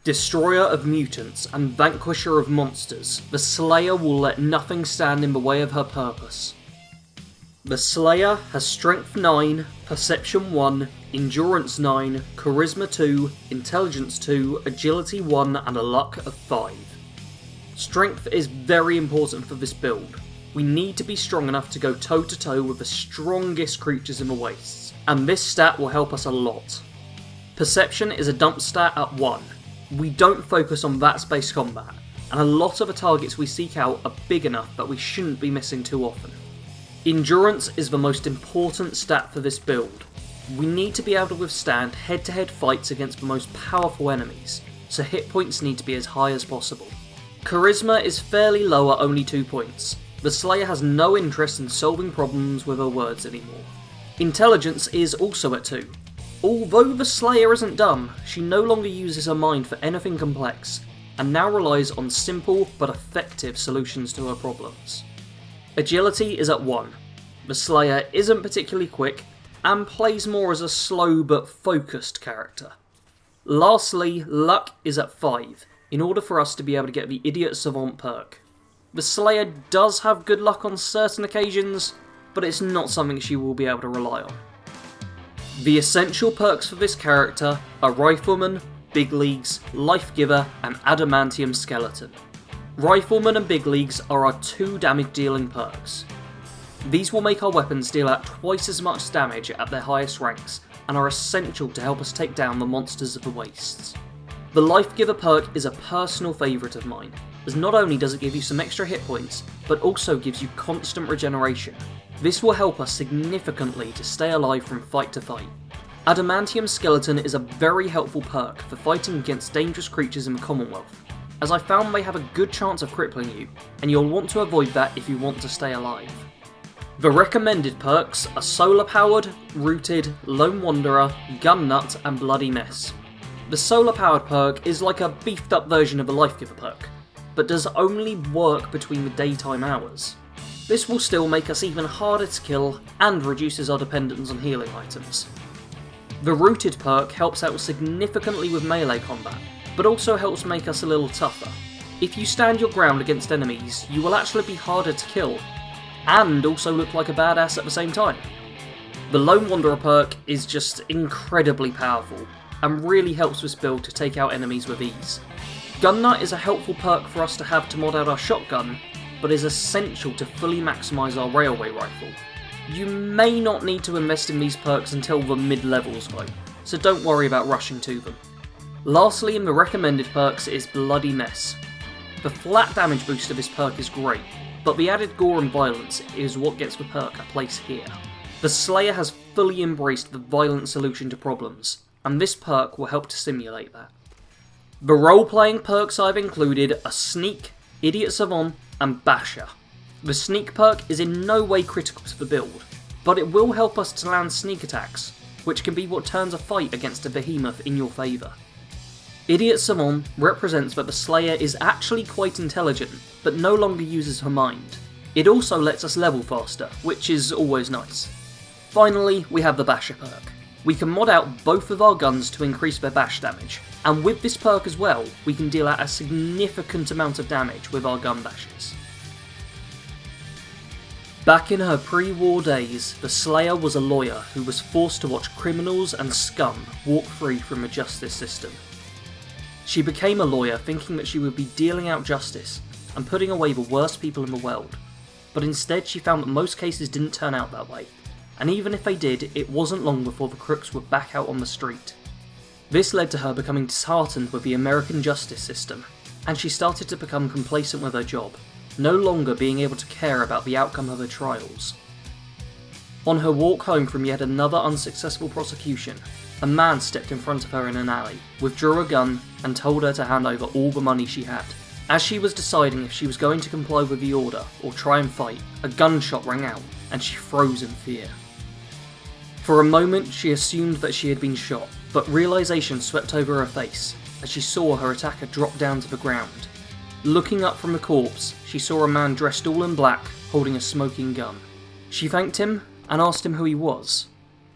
Destroyer of mutants and vanquisher of monsters, the Slayer will let nothing stand in the way of her purpose. The Slayer has Strength 9, Perception 1, Endurance 9, Charisma 2, Intelligence 2, Agility 1 and a Luck of 5. Strength is very important for this build. We need to be strong enough to go toe to toe with the strongest creatures in the wastes, and this stat will help us a lot. Perception is a dump stat at 1. We don't focus on VATS-based combat, and a lot of the targets we seek out are big enough that we shouldn't be missing too often. Endurance is the most important stat for this build. We need to be able to withstand head-to-head fights against the most powerful enemies, so hit points need to be as high as possible. Charisma is fairly low at only 2 points. The Slayer has no interest in solving problems with her words anymore. Intelligence is also at 2. Although the Slayer isn't dumb, she no longer uses her mind for anything complex, and now relies on simple but effective solutions to her problems. Agility is at 1. The Slayer isn't particularly quick, and plays more as a slow but focused character. Lastly, Luck is at 5, in order for us to be able to get the Idiot Savant perk. The Slayer does have good luck on certain occasions, but it's not something she will be able to rely on. The essential perks for this character are Rifleman, Big Leagues, Life Giver, and Adamantium Skeleton. Rifleman and Big Leagues are our 2 damage dealing perks. These will make our weapons deal out twice as much damage at their highest ranks, and are essential to help us take down the monsters of the wastes. The Life Giver perk is a personal favourite of mine, as not only does it give you some extra hit points, but also gives you constant regeneration. This will help us significantly to stay alive from fight to fight. Adamantium Skeleton is a very helpful perk for fighting against dangerous creatures in the Commonwealth, as I found they have a good chance of crippling you, and you'll want to avoid that if you want to stay alive. The recommended perks are Solar Powered, Rooted, Lone Wanderer, Gun Nut, and Bloody Mess. The Solar Powered perk is like a beefed up version of the Life Giver perk, but does only work between the daytime hours. This will still make us even harder to kill, and reduces our dependence on healing items. The Rooted perk helps out significantly with melee combat, but also helps make us a little tougher. If you stand your ground against enemies, you will actually be harder to kill, and also look like a badass at the same time. The Lone Wanderer perk is just incredibly powerful, and really helps this build to take out enemies with ease. Gun Nut is a helpful perk for us to have to mod out our shotgun, but is essential to fully maximise our railway rifle. You may not need to invest in these perks until the mid-levels though, so don't worry about rushing to them. Lastly in the recommended perks is Bloody Mess. The flat damage boost of this perk is great, but the added gore and violence is what gets the perk a place here. The Slayer has fully embraced the violent solution to problems, and this perk will help to simulate that. The role-playing perks I've included are Sneak, Idiot Savant, and Basher. The Sneak perk is in no way critical to the build, but it will help us to land sneak attacks, which can be what turns a fight against a behemoth in your favour. Idiot Savant represents that the Slayer is actually quite intelligent, but no longer uses her mind. It also lets us level faster, which is always nice. Finally, we have the Basher perk. We can mod out both of our guns to increase their bash damage, and with this perk as well, we can deal out a significant amount of damage with our gun bashes. Back in her pre-war days, the Slayer was a lawyer who was forced to watch criminals and scum walk free from the justice system. She became a lawyer thinking that she would be dealing out justice and putting away the worst people in the world, but instead she found that most cases didn't turn out that way, and even if they did, it wasn't long before the crooks were back out on the street. This led to her becoming disheartened with the American justice system, and she started to become complacent with her job, no longer being able to care about the outcome of her trials. On her walk home from yet another unsuccessful prosecution, a man stepped in front of her in an alley, withdrew a gun, and told her to hand over all the money she had. As she was deciding if she was going to comply with the order or try and fight, a gunshot rang out, and she froze in fear. For a moment, she assumed that she had been shot, but realisation swept over her face as she saw her attacker drop down to the ground. Looking up from the corpse, she saw a man dressed all in black, holding a smoking gun. She thanked him and asked him who he was.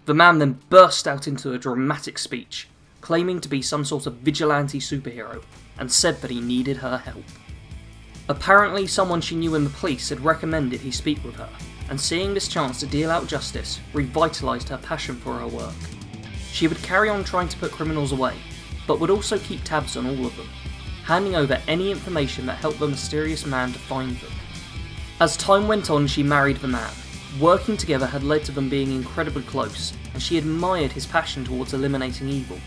The man then burst out into a dramatic speech, claiming to be some sort of vigilante superhero, and said that he needed her help. Apparently someone she knew in the police had recommended he speak with her, and seeing this chance to deal out justice revitalised her passion for her work. She would carry on trying to put criminals away, but would also keep tabs on all of them, handing over any information that helped the mysterious man to find them. As time went on, she married the man. Working together had led to them being incredibly close, and she admired his passion towards eliminating evil.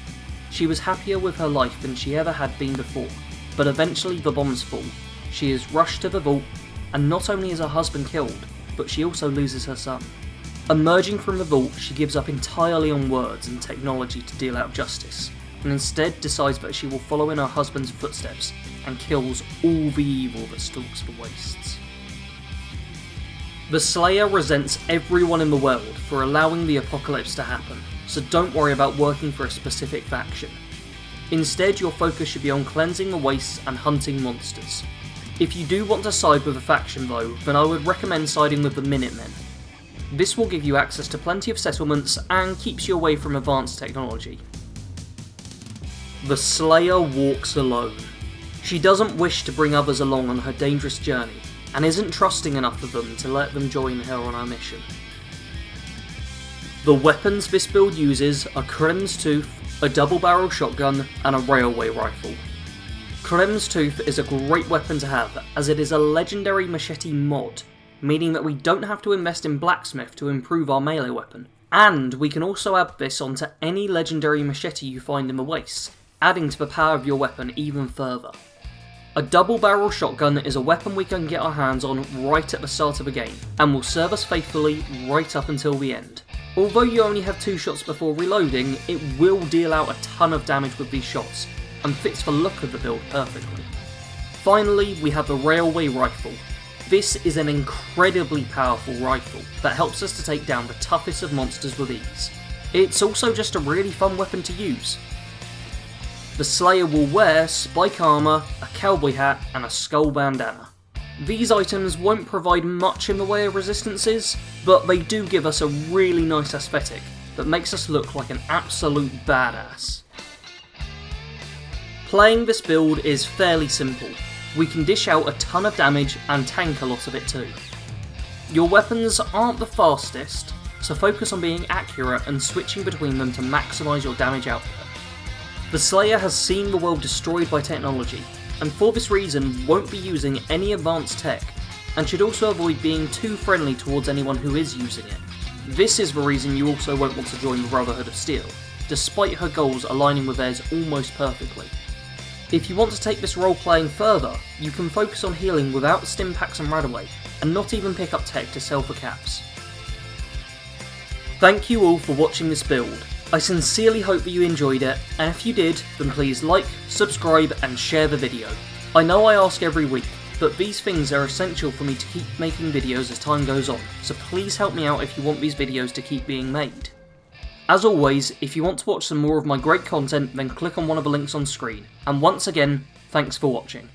She was happier with her life than she ever had been before, but eventually the bombs fall. She is rushed to the vault, and not only is her husband killed, but she also loses her son. Emerging from the vault, she gives up entirely on words and technology to deal out justice, and instead decides that she will follow in her husband's footsteps and kills all the evil that stalks the wastes. The Slayer resents everyone in the world for allowing the apocalypse to happen, so don't worry about working for a specific faction. Instead, your focus should be on cleansing the wastes and hunting monsters. If you do want to side with a faction though, then I would recommend siding with the Minutemen. This will give you access to plenty of settlements and keeps you away from advanced technology. The Slayer walks alone. She doesn't wish to bring others along on her dangerous journey, and isn't trusting enough of them to let them join her on her mission. The weapons this build uses are Krem's Tooth, a double-barrel shotgun, and a railway rifle. Krem's Tooth is a great weapon to have, as it is a legendary machete mod, meaning that we don't have to invest in blacksmith to improve our melee weapon, and we can also add this onto any legendary machete you find in the wastes, adding to the power of your weapon even further. A double-barrel shotgun is a weapon we can get our hands on right at the start of a game, and will serve us faithfully right up until the end. Although you only have 2 shots before reloading, it will deal out a ton of damage with these shots, and fits the look of the build perfectly. Finally, we have the railway rifle. This is an incredibly powerful rifle that helps us to take down the toughest of monsters with ease. It's also just a really fun weapon to use. The Slayer will wear spike armour, a cowboy hat, and a skull bandana. These items won't provide much in the way of resistances, but they do give us a really nice aesthetic that makes us look like an absolute badass. Playing this build is fairly simple. We can dish out a ton of damage and tank a lot of it too. Your weapons aren't the fastest, so focus on being accurate and switching between them to maximise your damage output. The Slayer has seen the world destroyed by technology, and for this reason won't be using any advanced tech, and should also avoid being too friendly towards anyone who is using it. This is the reason you also won't want to join the Brotherhood of Steel, despite her goals aligning with theirs almost perfectly. If you want to take this role playing further, you can focus on healing without stim packs and Radaway, and not even pick up tech to sell for caps. Thank you all for watching this build. I sincerely hope that you enjoyed it, and if you did, then please like, subscribe and share the video. I know I ask every week, but these things are essential for me to keep making videos as time goes on, so please help me out if you want these videos to keep being made. As always, if you want to watch some more of my great content, then click on one of the links on screen, and once again, thanks for watching.